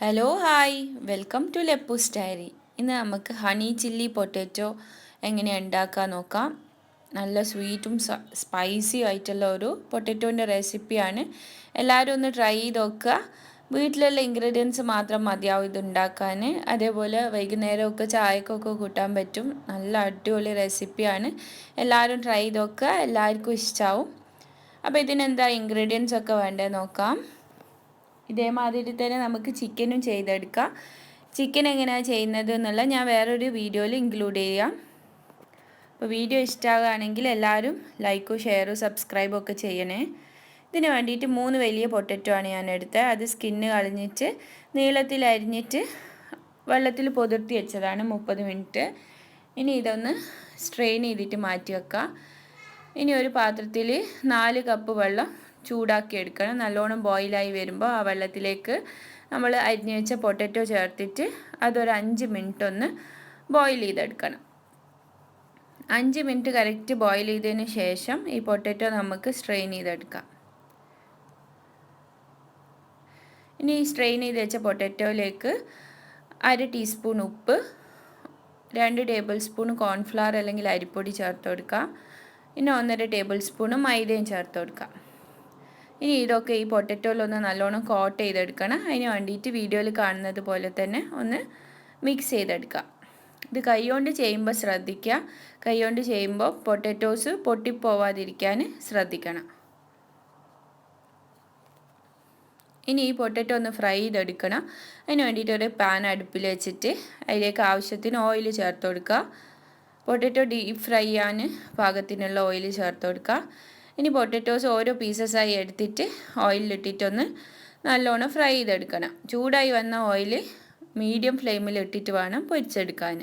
Hello hi welcome to ലെപ്പൂസ് diary. ഇന്ന് നമുക്ക് ഹണി ചില്ലി പൊട്ടാറ്റോ എങ്ങനെ ഉണ്ടാക്കാൻ നോക്കാം. നല്ല സ്വീറ്റും സ്പൈസി ആയിട്ടുള്ള ഒരു പൊട്ടാറ്റോൻ്റെ റെസിപ്പിയാണ്. എല്ലാവരും ഒന്ന് ട്രൈ ചെയ്ത് നോക്കുക. വീട്ടിലുള്ള ഇൻഗ്രീഡിയൻസ് മാത്രം മതിയാവും ഇത് ഉണ്ടാക്കാൻ. അതേപോലെ വൈകുന്നേരമൊക്കെ ചായക്കൊക്കെ കൂട്ടാൻ പറ്റും. നല്ല അടിപൊളി റെസിപ്പിയാണ്. എല്ലാവരും ട്രൈ ചെയ്ത് നോക്കുക, എല്ലാവർക്കും ഇഷ്ടമാവും. അപ്പോൾ ഇതിനെന്താ ഇൻഗ്രീഡിയൻസ് ഒക്കെ വേണ്ടത് നോക്കാം. ഇതേമാതിരി തന്നെ നമുക്ക് ചിക്കനും ചെയ്തെടുക്കാം. ചിക്കൻ എങ്ങനെയാണ് ചെയ്യുന്നത് എന്നുള്ള ഞാൻ വേറൊരു വീഡിയോയിൽ ഇൻക്ലൂഡ് ചെയ്യാം. അപ്പോൾ വീഡിയോ ഇഷ്ടമാകുകയാണെങ്കിൽ എല്ലാവരും ലൈക്കും ഷെയറും സബ്സ്ക്രൈബും ഒക്കെ ചെയ്യണേ. ഇതിന് വേണ്ടിയിട്ട് 3 വലിയ പൊട്ടറ്റോ ആണ് ഞാൻ എടുത്തത്. അത് സ്കിന്ന് കളഞ്ഞിട്ട് നീളത്തിൽ അരിഞ്ഞിട്ട് വെള്ളത്തിൽ പൊതിർത്തി വെച്ചതാണ് 30 മിനിറ്റ്. ഇനി ഇതൊന്ന് സ്ട്രെയിൻ ചെയ്തിട്ട് മാറ്റി വെക്കാം. ഇനി ഒരു പാത്രത്തിൽ 4 കപ്പ് വെള്ളം ചൂടാക്കി എടുക്കണം. നല്ലോണം ബോയിലായി വരുമ്പോൾ ആ വെള്ളത്തിലേക്ക് നമ്മൾ അരിഞ്ഞു വെച്ച പൊട്ടാറ്റോ ചേർത്തിട്ട് അതൊരു 5 മിനിറ്റ് ഒന്ന് ബോയിൽ ചെയ്തെടുക്കണം. 5 മിനിറ്റ് കറക്റ്റ് ബോയിൽ ചെയ്തതിന് ശേഷം ഈ പൊട്ടാറ്റോ നമുക്ക് സ്ട്രെയിൻ ചെയ്തെടുക്കാം. ഇനി ഈ സ്ട്രെയിൻ ചെയ്ത് വെച്ച പൊട്ടാറ്റോയിലേക്ക് 1/2 ടീസ്പൂൺ ഉപ്പ്, 2 ടേബിൾ സ്പൂൺ കോൺഫ്ലവർ അല്ലെങ്കിൽ അരിപ്പൊടി ചേർത്ത് കൊടുക്കാം. ഇനി 1.5 ടേബിൾ സ്പൂൺ മൈദയും ചേർത്ത് കൊടുക്കാം. ഇനി ഇതൊക്കെ ഈ പൊട്ടറ്റോയിലൊന്ന് നല്ലോണം കോട്ട് ചെയ്തെടുക്കണം. അതിന് വേണ്ടിയിട്ട് വീഡിയോയിൽ കാണുന്നത് പോലെ തന്നെ ഒന്ന് മിക്സ് ചെയ്തെടുക്കാം. ഇത് കൈകൊണ്ട് ചെയ്യുമ്പോൾ ശ്രദ്ധിക്കുക. കൈകൊണ്ട് ചെയ്യുമ്പോൾ പൊട്ടറ്റോസ് പൊട്ടിപ്പോവാതിരിക്കാൻ ശ്രദ്ധിക്കണം. ഇനി ഈ പൊട്ടറ്റോ ഒന്ന് ഫ്രൈ ചെയ്തെടുക്കണം. അതിന് വേണ്ടിയിട്ട് ഒരു പാൻ അടുപ്പിൽ വെച്ചിട്ട് അതിലേക്ക് ആവശ്യത്തിന് ഓയിൽ ചേർത്ത് കൊടുക്കുക. പൊട്ടറ്റോ ഡീപ്പ് ഫ്രൈ ചെയ്യാൻ പാകത്തിനുള്ള ഓയിൽ ചേർത്ത് കൊടുക്കുക. ഇനി പൊട്ടറ്റോസ് ഓരോ പീസസായി എടുത്തിട്ട് ഓയിലിട്ടിട്ടൊന്ന് നല്ലോണം ഫ്രൈ ചെയ്തെടുക്കണം. ചൂടായി വന്ന ഓയിൽ മീഡിയം ഫ്ലെയിമിൽ ഇട്ടിട്ട് വേണം പൊരിച്ചെടുക്കാൻ.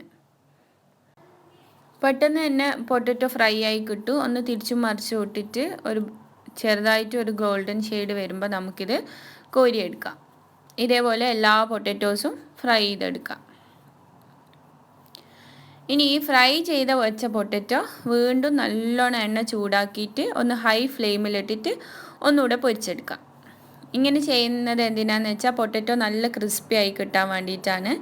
പെട്ടെന്ന് തന്നെ പൊട്ടറ്റോ ഫ്രൈ ആയി കിട്ടും. ഒന്ന് തിരിച്ചും മറിച്ചും ഇട്ടിട്ട് ചെറുതായിട്ട് ഒരു ഗോൾഡൻ ഷെയ്ഡ് വരുമ്പോൾ നമുക്കിത് കോരിയെടുക്കാം. ഇതേപോലെ എല്ലാ പൊട്ടറ്റോസും ഫ്രൈ ചെയ്തെടുക്കാം. ഇനി ഈ ഫ്രൈ ചെയ്ത വെച്ച പൊട്ടറ്റോ വീണ്ടും നല്ലോണം എണ്ണ ചൂടാക്കിയിട്ട് ഒന്ന് ഹൈ ഫ്ലെയിമിലിട്ടിട്ട് ഒന്നുകൂടെ പൊരിച്ചെടുക്കാം. ഇങ്ങനെ ചെയ്യുന്നത് എന്തിനാണെന്ന് വെച്ചാൽ പൊട്ടറ്റോ നല്ല ക്രിസ്പി ആയി കിട്ടാൻ വേണ്ടിയിട്ടാണ്.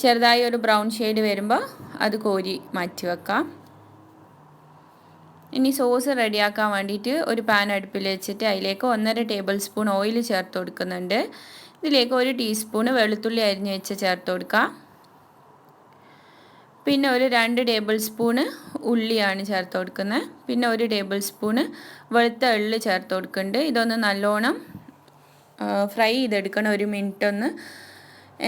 ചെറുതായി ഒരു ബ്രൗൺ ഷെയ്ഡ് വരുമ്പോൾ അത് കോരി മാറ്റി വെക്കാം. ഇനി സോസ് റെഡിയാക്കാൻ വേണ്ടിയിട്ട് ഒരു പാൻ അടുപ്പിൽ വെച്ചിട്ട് അതിലേക്ക് 1.5 ടേബിൾ സ്പൂൺ ഓയിൽ ചേർത്ത് കൊടുക്കുന്നുണ്ട്. ഇതിലേക്ക് 1 ടീസ്പൂൺ വെളുത്തുള്ളി അരിഞ്ഞ് വെച്ച് ചേർത്ത് കൊടുക്കാം. പിന്നെ ഒരു 2 ടേബിൾ സ്പൂണ് ഉള്ളിയാണ് ചേർത്ത് കൊടുക്കുന്നത്. പിന്നെ 1 ടേബിൾ സ്പൂണ് വെളുത്ത എള്ള് ചേർത്ത് കൊടുക്കുന്നുണ്ട്. ഇതൊന്ന് നല്ലോണം ഫ്രൈ ചെയ്തെടുക്കണം 1 മിനിറ്റ് ഒന്ന്.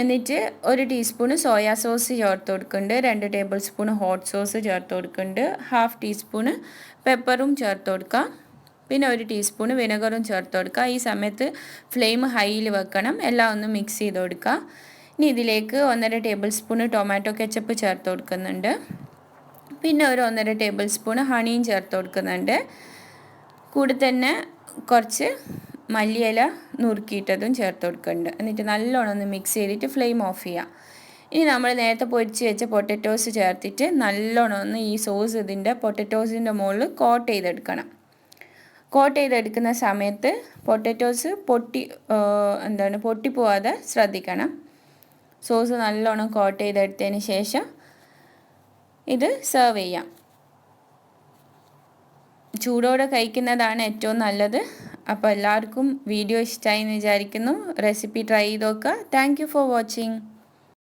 എന്നിട്ട് 1 ടീസ്പൂണ് സോയാ സോസ് ചേർത്ത് കൊടുക്കുന്നുണ്ട്. 2 ടേബിൾ സ്പൂണ് ഹോട്ട് സോസ് ചേർത്ത് കൊടുക്കുന്നുണ്ട്. 1/2 ടീസ്പൂണ് പെപ്പറും ചേർത്ത് കൊടുക്കുക. പിന്നെ 1 ടീസ്പൂണ് വിനെഗറും ചേർത്ത് കൊടുക്കുക. ഈ സമയത്ത് ഫ്ലെയിം ഹൈയിൽ വെക്കണം. എല്ലാം ഒന്ന് മിക്സ് ചെയ്ത് കൊടുക്കുക. ഇനി ഇതിലേക്ക് 1.5 ടേബിൾ സ്പൂണ് ടൊമാറ്റോ കെച്ചപ്പ് ചേർത്ത് കൊടുക്കുന്നുണ്ട്. പിന്നെ ഒരു 1.5 ടേബിൾ സ്പൂണ് ഹണിയും ചേർത്ത് കൊടുക്കുന്നുണ്ട്. കൂടെ തന്നെ കുറച്ച് മല്ലിയില നുറുക്കിയിട്ടതും ചേർത്ത് കൊടുക്കുന്നുണ്ട്. എന്നിട്ട് നല്ലോണം ഒന്ന് മിക്സ് ചെയ്തിട്ട് ഫ്ലെയിം ഓഫ് ചെയ്യാം. ഇനി നമ്മൾ നേരത്തെ പൊരിച്ച് വെച്ച പൊട്ടറ്റോസ് ചേർത്തിട്ട് നല്ലോണം ഒന്ന് ഈ സോസ് ഇതിൻ്റെ പൊട്ടറ്റോസിൻ്റെ മുകളിൽ കോട്ട് ചെയ്തെടുക്കണം. കോട്ട് ചെയ്തെടുക്കുന്ന സമയത്ത് പൊട്ടറ്റോസ് പൊട്ടിപ്പോവാതെ ശ്രദ്ധിക്കണം. സോസ് നല്ലോണം കോട്ട് ചെയ്തെടുത്തതിന് ശേഷം ഇത് സെർവ് ചെയ്യാം. ചൂടോടെ കഴിക്കുന്നതാണ് ഏറ്റവും നല്ലത്. അപ്പോൾ എല്ലാവർക്കും വീഡിയോ ഇഷ്ടമായി എന്ന് വിചാരിക്കുന്നു. റെസിപ്പി ട്രൈ ചെയ്ത് നോക്കുക. Thank you for watching.